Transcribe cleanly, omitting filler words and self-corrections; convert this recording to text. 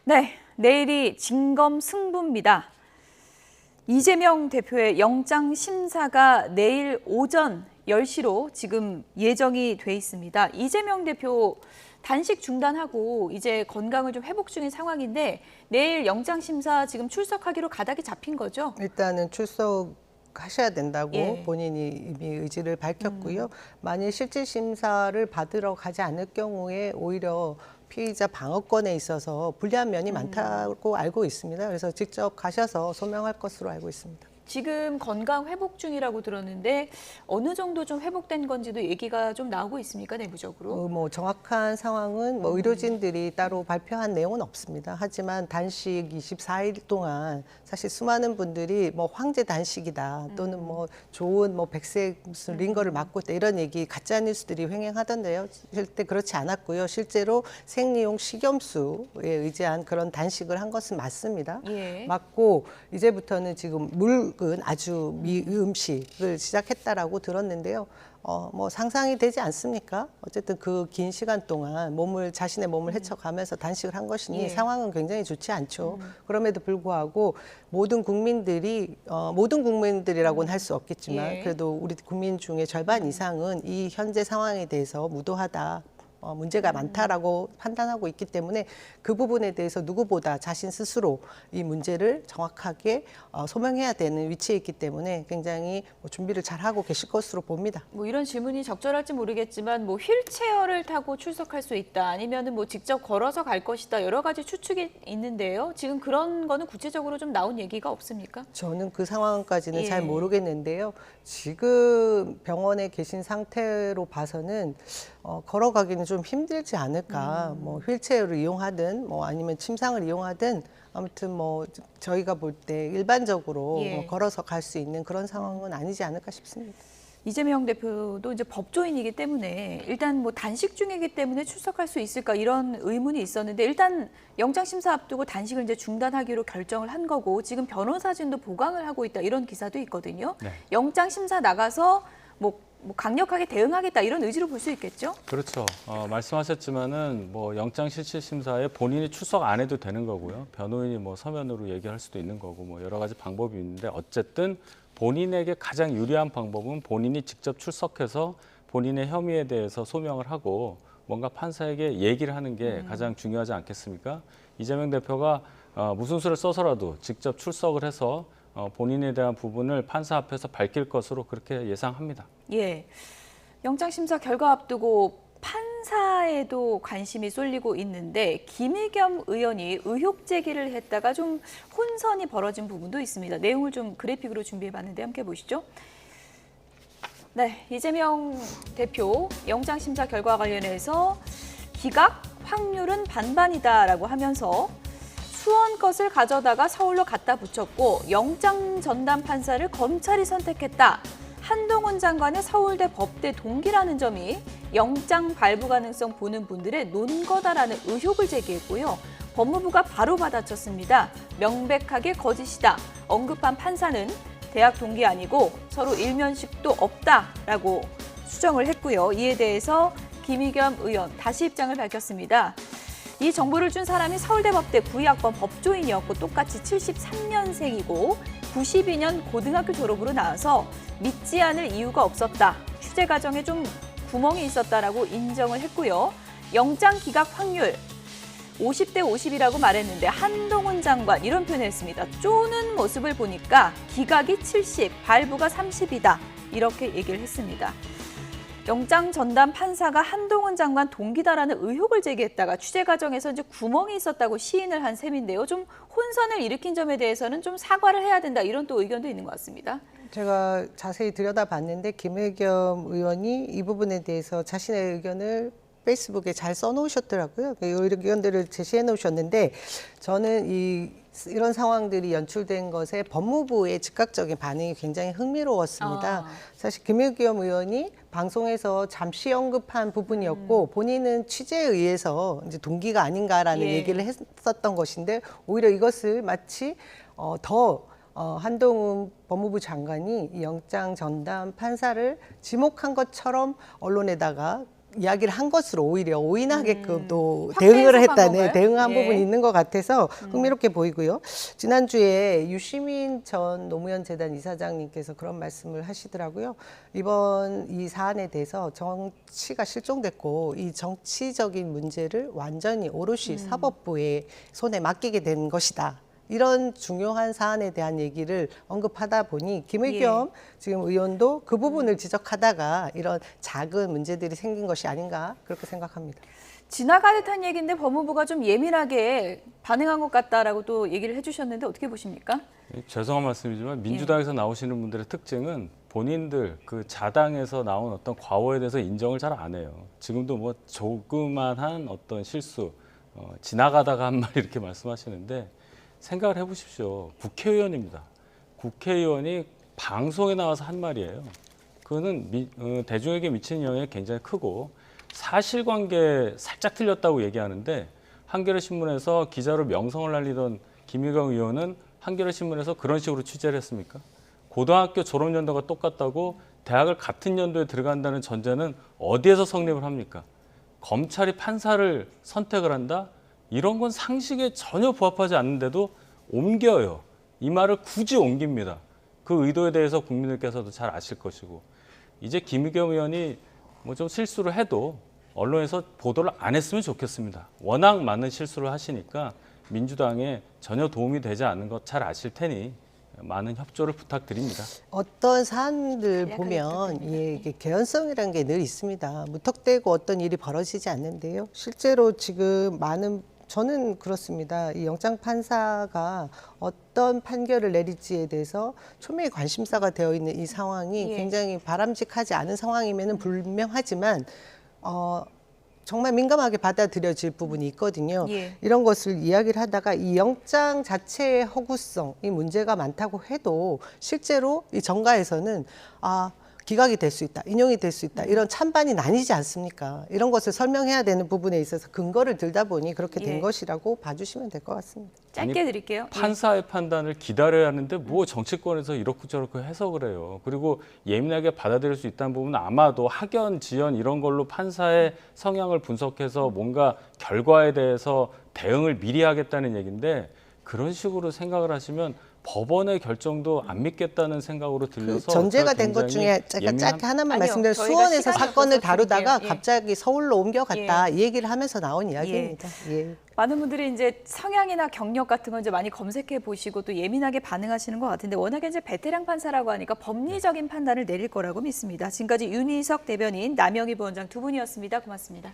네, 내일이 진검 승부입니다. 이재명 대표의 영장 심사가 내일 오전 10시로 지금 예정이 돼 있습니다. 이재명 대표 단식 중단하고 이제 건강을 좀 회복 중인 상황인데 내일 영장 심사 지금 출석하기로 가닥이 잡힌 거죠? 일단은 출석하셔야 된다고 예. 본인이 이미 의지를 밝혔고요. 만일 실질 심사를 받으러 가지 않을 경우에 오히려 피의자 방어권에 있어서 불리한 면이 많다고 알고 있습니다. 그래서 직접 가셔서 소명할 것으로 알고 있습니다. 지금 건강 회복 중이라고 들었는데 어느 정도 좀 회복된 건지도 얘기가 좀 나오고 있습니까, 내부적으로? 뭐 정확한 상황은 뭐 의료진들이 따로 발표한 내용은 없습니다. 하지만 단식 24일 동안 사실 수많은 분들이 뭐 황제 단식이다 또는 뭐 좋은 뭐 백색 무슨 링거를 맞고 있다 이런 얘기 가짜 뉴스들이 횡행하던데요. 실제 그렇지 않았고요. 실제로 생리용 식염수에 의지한 그런 단식을 한 것은 맞습니다. 예. 맞고 이제부터는 지금 묽은 아주 미음식을 시작했다라고 들었는데요. 뭐 상상이 되지 않습니까? 어쨌든 그 긴 시간 동안 자신의 몸을 헤쳐가면서 단식을 한 것이니 예. 상황은 굉장히 좋지 않죠. 그럼에도 불구하고 모든 국민들이라고는 할 수 없겠지만 예. 그래도 우리 국민 중에 절반 이상은 이 현재 상황에 대해서 무도하다. 문제가 많다라고 판단하고 있기 때문에 그 부분에 대해서 누구보다 자신 스스로 이 문제를 정확하게 소명해야 되는 위치에 있기 때문에 굉장히 준비를 잘 하고 계실 것으로 봅니다. 뭐 이런 질문이 적절할지 모르겠지만 뭐 휠체어를 타고 출석할 수 있다 아니면은 뭐 직접 걸어서 갈 것이다 여러 가지 추측이 있는데요. 지금 그런 거는 구체적으로 좀 나온 얘기가 없습니까? 저는 그 상황까지는 예. 잘 모르겠는데요. 지금 병원에 계신 상태로 봐서는 걸어가기는 좀 힘들지 않을까. 뭐 휠체어를 이용하든 뭐 아니면 침상을 이용하든 아무튼 뭐 저희가 볼 때 일반적으로 예. 뭐 걸어서 갈 수 있는 그런 상황은 아니지 않을까 싶습니다. 이재명 대표도 이제 법조인이기 때문에 일단 뭐 단식 중이기 때문에 출석할 수 있을까 이런 의문이 있었는데 일단 영장 심사 앞두고 단식을 이제 중단하기로 결정을 한 거고 지금 변호사진도 보강을 하고 있다 이런 기사도 있거든요. 네. 영장 심사 나가서 뭐 강력하게 대응하겠다 이런 의지로 볼 수 있겠죠? 그렇죠. 말씀하셨지만은 뭐 영장 실질 심사에 본인이 출석 안 해도 되는 거고요. 변호인이 뭐 서면으로 얘기할 수도 있는 거고 뭐 여러 가지 방법이 있는데 어쨌든 본인에게 가장 유리한 방법은 본인이 직접 출석해서 본인의 혐의에 대해서 소명을 하고 뭔가 판사에게 얘기를 하는 게 가장 중요하지 않겠습니까? 이재명 대표가 무슨 수를 써서라도 직접 출석을 해서 본인에 대한 부분을 판사 앞에서 밝힐 것으로 그렇게 예상합니다. 예. 영장 심사 결과 앞두고 판사에도 관심이 쏠리고 있는데 김의겸 의원이 의혹 제기를 했다가 좀 혼선이 벌어진 부분도 있습니다. 내용을 좀 그래픽으로 준비해봤는데 함께 보시죠. 네, 이재명 대표 영장 심사 결과 관련해서 기각 확률은 반반이다라고 하면서 수원 것을 가져다가 서울로 갖다 붙였고 영장 전담 판사를 검찰이 선택했다. 한동훈 장관의 서울대 법대 동기라는 점이 영장 발부 가능성 보는 분들의 논거다라는 의혹을 제기했고요. 법무부가 바로 받아쳤습니다. 명백하게 거짓이다. 언급한 판사는 대학 동기 아니고 서로 일면식도 없다라고 수정을 했고요. 이에 대해서 김의겸 의원 다시 입장을 밝혔습니다. 이 정보를 준 사람이 서울대 법대 92학번 법조인이었고 똑같이 73년생이고 92년 고등학교 졸업으로 나와서 믿지 않을 이유가 없었다. 취재 과정에 좀 구멍이 있었다라고 인정을 했고요. 영장 기각 확률 50대 50이라고 말했는데 한동훈 장관 이런 표현을 했습니다. 쪼는 모습을 보니까 기각이 70, 발부가 30이다. 이렇게 얘기를 했습니다. 영장 전담 판사가 한동훈 장관 동기다라는 의혹을 제기했다가 취재 과정에서 이제 구멍이 있었다고 시인을 한 셈인데요. 좀 혼선을 일으킨 점에 대해서는 좀 사과를 해야 된다 이런 또 의견도 있는 것 같습니다. 제가 자세히 들여다봤는데 김의겸 의원이 이 부분에 대해서 자신의 의견을 페이스북에 잘 써놓으셨더라고요. 이 의견들을 제시해 놓으셨는데 저는 이런 상황들이 연출된 것에 법무부의 즉각적인 반응이 굉장히 흥미로웠습니다. 사실 김의겸 의원이 방송에서 잠시 언급한 부분이었고 본인은 취재에 의해서 이제 동기가 아닌가라는 예. 얘기를 했었던 것인데 오히려 이것을 마치 한동훈 법무부 장관이 이 영장 전담 판사를 지목한 것처럼 언론에다가 이야기를 한 것으로 오히려 오인하게끔 또 확대 대응을 해석한 했다는 건가요? 대응한 예. 부분이 있는 것 같아서 흥미롭게 보이고요. 지난주에 유시민 전 노무현 재단 이사장님께서 그런 말씀을 하시더라고요. 이번 이 사안에 대해서 정치가 실종됐고 이 정치적인 문제를 완전히 오롯이 사법부의 손에 맡기게 된 것이다. 이런 중요한 사안에 대한 얘기를 언급하다 보니 김의겸 지금 의원도 그 부분을 지적하다가 이런 작은 문제들이 생긴 것이 아닌가 그렇게 생각합니다. 지나가 듯한 얘기인데 법무부가 좀 예민하게 반응한 것 같다라고 또 얘기를 해주셨는데 어떻게 보십니까? 죄송한 말씀이지만 민주당에서 나오시는 분들의 특징은 본인들 그 자당에서 나온 어떤 과오에 대해서 인정을 잘 안 해요. 지금도 뭐 조그만한 어떤 실수, 지나가다가 한 말 이렇게 말씀하시는데 생각을 해보십시오. 국회의원입니다. 국회의원이 방송에 나와서 한 말이에요. 그거는 대중에게 미치는 영향이 굉장히 크고 사실관계 살짝 틀렸다고 얘기하는데 한겨레 신문에서 기자로 명성을 날리던 김의겸 의원은 한겨레 신문에서 그런 식으로 취재를 했습니까? 고등학교 졸업 연도가 똑같다고 대학을 같은 연도에 들어간다는 전제는 어디에서 성립을 합니까? 검찰이 판사를 선택을 한다? 이런 건 상식에 전혀 부합하지 않는데도 옮겨요. 이 말을 굳이 옮깁니다. 그 의도에 대해서 국민들께서도 잘 아실 것이고 이제 김의겸 의원이 뭐 좀 실수를 해도 언론에서 보도를 안 했으면 좋겠습니다. 워낙 많은 실수를 하시니까 민주당에 전혀 도움이 되지 않는 것 잘 아실 테니 많은 협조를 부탁드립니다. 어떤 사안들 약간 보면 이게 개연성이라는 게 늘 있습니다. 무턱대고 어떤 일이 벌어지지 않는데요. 실제로 지금 저는 그렇습니다. 이 영장 판사가 어떤 판결을 내릴지에 대해서 초미의 관심사가 되어 있는 이 상황이 굉장히 바람직하지 않은 상황임에는 불명하지만 정말 민감하게 받아들여질 부분이 있거든요. 이런 것을 이야기를 하다가 이 영장 자체의 허구성, 이 문제가 많다고 해도 실제로 이 정가에서는 기각이 될 수 있다, 인용이 될 수 있다, 이런 찬반이 나뉘지 않습니까? 이런 것을 설명해야 되는 부분에 있어서 근거를 들다 보니 그렇게 된 것이라고 봐주시면 될 것 같습니다. 짧게 드릴게요. 판사의 판단을 기다려야 하는데 뭐 정치권에서 이렇고 저렇고 해석을 해요. 그리고 예민하게 받아들일 수 있다는 부분은 아마도 학연, 지연 이런 걸로 판사의 성향을 분석해서 뭔가 결과에 대해서 대응을 미리 하겠다는 얘기인데 그런 식으로 생각을 하시면 법원의 결정도 안 믿겠다는 생각으로 들려서 전제가 된 것 중에 짧게 하나만 말씀드리면 수원에서 사건을 다루다가 갑자기 서울로 옮겨갔다 이 얘기를 하면서 나온 이야기입니다. 많은 분들이 이제 성향이나 경력 같은 건 이제 많이 검색해 보시고 또 예민하게 반응하시는 것 같은데 워낙에 이제 베테랑 판사라고 하니까 법리적인 판단을 내릴 거라고 믿습니다. 지금까지 윤희석 대변인, 남영희 부원장 두 분이었습니다. 고맙습니다.